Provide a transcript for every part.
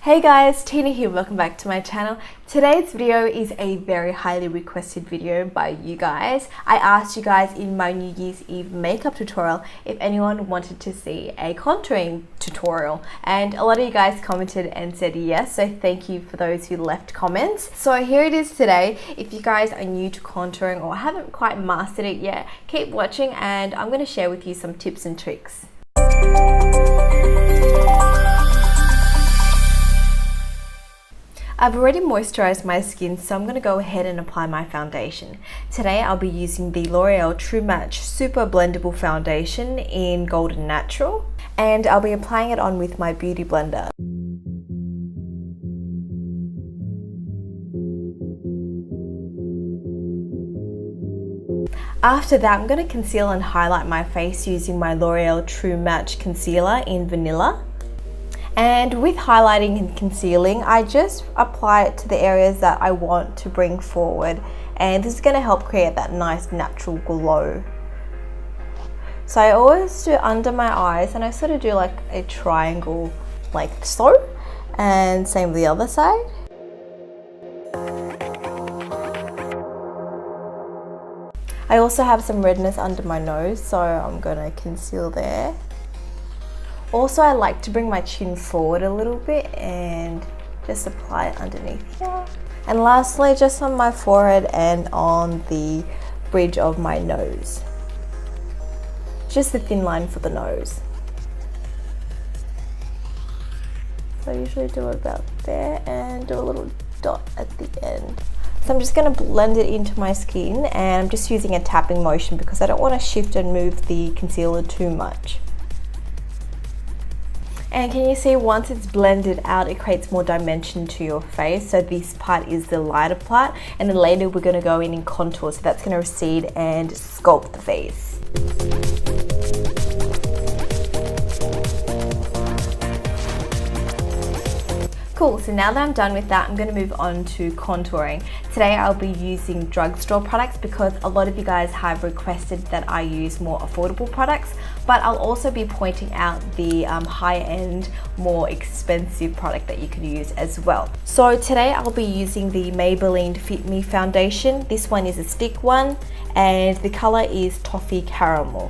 Hey guys, Tina here, welcome back to my channel. Today's video is a very highly requested video by you guys. I asked you guys in my New Year's Eve makeup tutorial if anyone wanted to see a contouring tutorial, and a lot of you guys commented and said yes, so thank you for those who left comments. So here it is today. If you guys are new to contouring or haven't quite mastered it yet, keep watching and I'm going to share with you some tips and tricks. I've already moisturized my skin, so I'm going to go ahead and apply my foundation. Today I'll be using the L'Oreal True Match Super Blendable Foundation in Golden Natural, and I'll be applying it on with my beauty blender. After that, I'm going to conceal and highlight my face using my L'Oreal True Match Concealer in Vanilla. And with highlighting and concealing, I just apply it to the areas that I want to bring forward, and this is going to help create that nice natural glow. So I always do under my eyes, and I sort of do like a triangle like so, and same with the other side. I also have some redness under my nose, so I'm going to conceal there. Also, I like to bring my chin forward a little bit and just apply it underneath here. And lastly, just on my forehead and on the bridge of my nose. Just a thin line for the nose. So I usually do it about there and do a little dot at the end. So I'm just going to blend it into my skin, and I'm just using a tapping motion because I don't want to shift and move the concealer too much. And can you see, once it's blended out, it creates more dimension to your face. So this part is the lighter part, and then later we're going to go in contour, so that's going to recede and sculpt the face. Cool, so now that I'm done with that, I'm going to move on to contouring. Today I'll be using drugstore products because a lot of you guys have requested that I use more affordable products, but I'll also be pointing out the high-end, more expensive product that you can use as well. So today I'll be using the Maybelline Fit Me foundation. This one is a stick one, and the color is Toffee Caramel.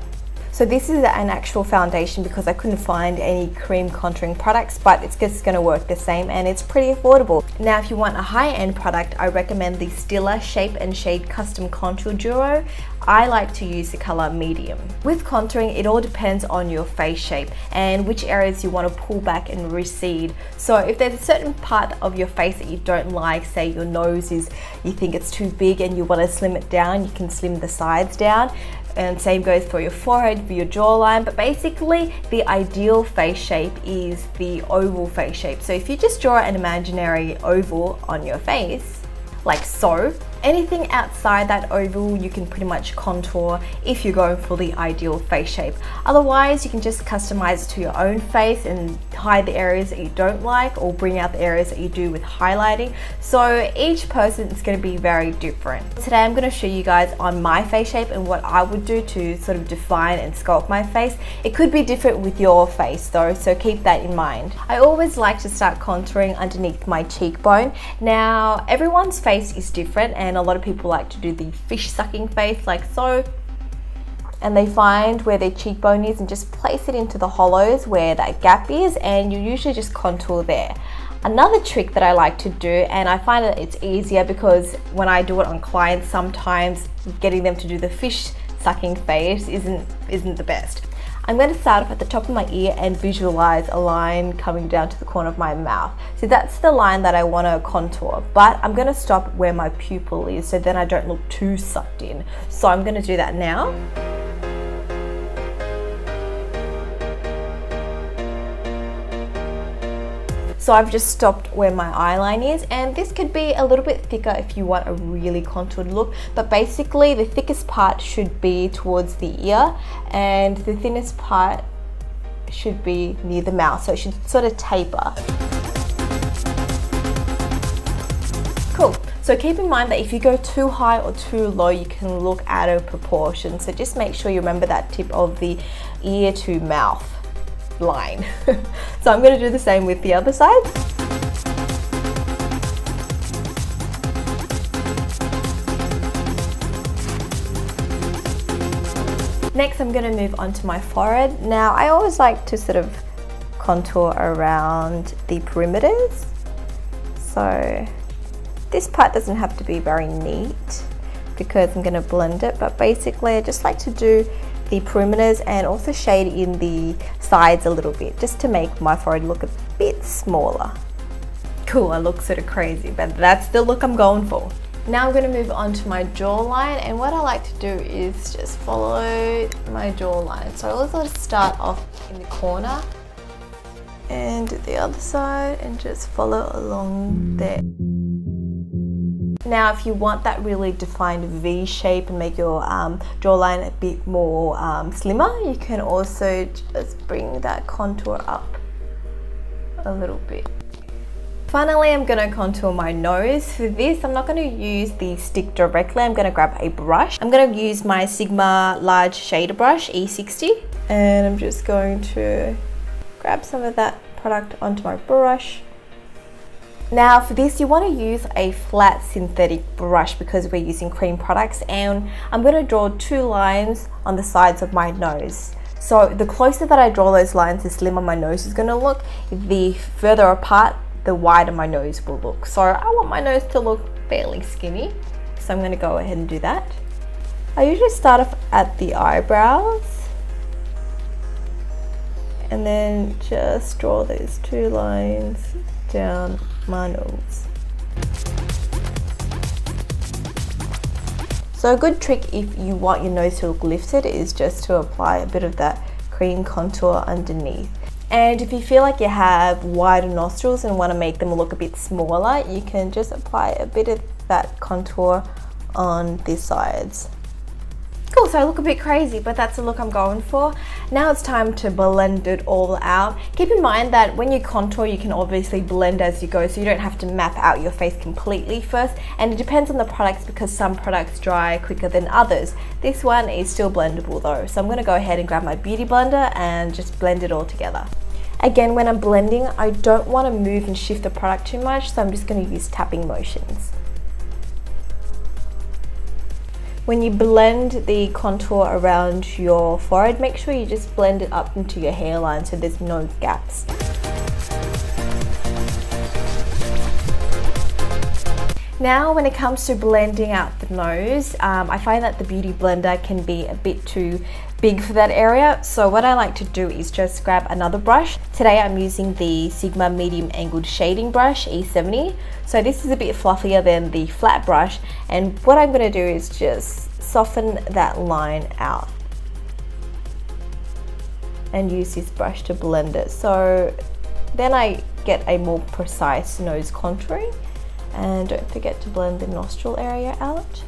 So this is an actual foundation because I couldn't find any cream contouring products, but it's just going to work the same, and it's pretty affordable. Now if you want a high-end product, I recommend the Stila Shape and Shade Custom Contour Duo. I like to use the color medium. With contouring, it all depends on your face shape and which areas you want to pull back and recede. So if there's a certain part of your face that you don't like, say your nose is, you think it's too big and you want to slim it down, you can slim the sides down. And same goes for your forehead, for your jawline, but basically the ideal face shape is the oval face shape. So if you just draw an imaginary oval on your face, like so, anything outside that oval you can pretty much contour if you're going for the ideal face shape. Otherwise, you can just customize it to your own face and hide the areas that you don't like, or bring out the areas that you do with highlighting. So each person is going to be very different. Today I'm going to show you guys on my face shape and what I would do to sort of define and sculpt my face. It could be different with your face though, so keep that in mind. I always like to start contouring underneath my cheekbone. Now everyone's face is different, and a lot of people like to do the fish sucking face like so, and they find where their cheekbone is and just place it into the hollows where that gap is, and you usually just contour there. Another trick that I like to do, and I find that it's easier because when I do it on clients, sometimes getting them to do the fish sucking face isn't the best. I'm going to start off at the top of my ear and visualize a line coming down to the corner of my mouth. So that's the line that I want to contour, but I'm going to stop where my pupil is so then I don't look too sucked in. So I'm going to do that now. So I've just stopped where my eyeline is, and this could be a little bit thicker if you want a really contoured look, but basically the thickest part should be towards the ear and the thinnest part should be near the mouth, so it should sort of taper. Cool. So keep in mind that if you go too high or too low, you can look out of proportion. So just make sure you remember that tip of the ear to mouth line. So I'm going to do the same with the other side. Next, I'm going to move on to my forehead. Now, I always like to sort of contour around the perimeters. So this part doesn't have to be very neat because I'm going to blend it, but basically I just like to do the perimeters and also shade in the sides a little bit just to make my forehead look a bit smaller. Cool, I look sort of crazy, but that's the look I'm going for. Now I'm going to move on to my jawline, and what I like to do is just follow my jawline. So I always like to start off in the corner and do the other side and just follow along there. Now if you want that really defined V shape and make your jawline a bit more slimmer, you can also just bring that contour up a little bit. Finally, I'm going to contour my nose. For this, I'm not going to use the stick directly. I'm going to grab a brush. I'm going to use my Sigma large shader brush, E60. And I'm just going to grab some of that product onto my brush. Now for this, you want to use a flat synthetic brush because we're using cream products. And I'm going to draw 2 lines on the sides of my nose. So the closer that I draw those lines, the slimmer my nose is going to look. The further apart, the wider my nose will look. So I want my nose to look fairly skinny, so I'm going to go ahead and do that. I usually start off at the eyebrows and then just draw those 2 lines down my nose. So a good trick if you want your nose to look lifted is just to apply a bit of that cream contour underneath. And if you feel like you have wider nostrils and want to make them look a bit smaller, you can just apply a bit of that contour on the sides. Cool, so I look a bit crazy, but that's the look I'm going for. Now it's time to blend it all out. Keep in mind that when you contour, you can obviously blend as you go, so you don't have to map out your face completely first. And it depends on the products because some products dry quicker than others. This one is still blendable though, so I'm going to go ahead and grab my beauty blender and just blend it all together. Again, when I'm blending, I don't want to move and shift the product too much, so I'm just going to use tapping motions. When you blend the contour around your forehead, make sure you just blend it up into your hairline so there's no gaps. Now when it comes to blending out the nose, I find that the Beauty Blender can be a bit too big for that area. So what I like to do is just grab another brush. Today I'm using the Sigma Medium Angled Shading Brush, E70. So this is a bit fluffier than the flat brush. And what I'm going to do is just soften that line out and use this brush to blend it. So then I get a more precise nose contouring. And don't forget to blend the nostril area out.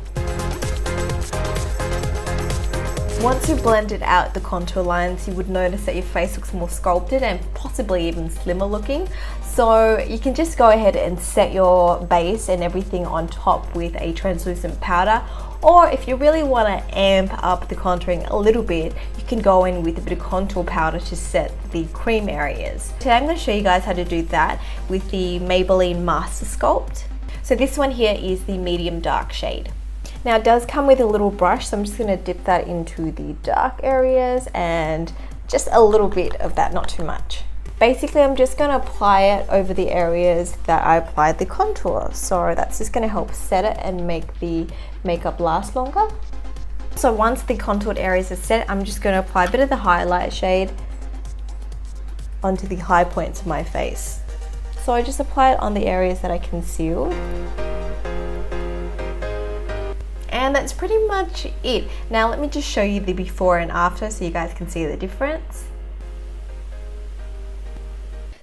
Once you've blended out the contour lines, you would notice that your face looks more sculpted and possibly even slimmer looking. So you can just go ahead and set your base and everything on top with a translucent powder. Or if you really want to amp up the contouring a little bit, you can go in with a bit of contour powder to set the cream areas. Today I'm going to show you guys how to do that with the Maybelline Master Sculpt. So this one here is the medium dark shade. Now it does come with a little brush, so I'm just going to dip that into the dark areas and just a little bit of that, not too much. Basically I'm just going to apply it over the areas that I applied the contour. So that's just going to help set it and make the makeup last longer. So once the contoured areas are set, I'm just going to apply a bit of the highlight shade onto the high points of my face. So I just apply it on the areas that I concealed. And that's pretty much it. Now let me just show you the before and after so you guys can see the difference.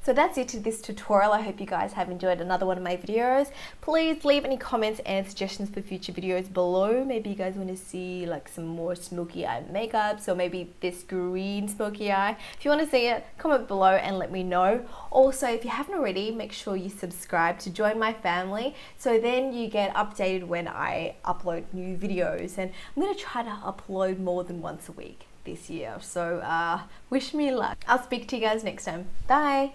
So that's it to this tutorial. I hope you guys have enjoyed another one of my videos. Please leave any comments and suggestions for future videos below. Maybe you guys want to see like some more smoky eye makeup, so maybe this green smoky eye. If you want to see it, comment below and let me know. Also, if you haven't already, make sure you subscribe to join my family, so then you get updated when I upload new videos. And I'm going to try to upload more than once a week this year. So wish me luck. I'll speak to you guys next time. Bye.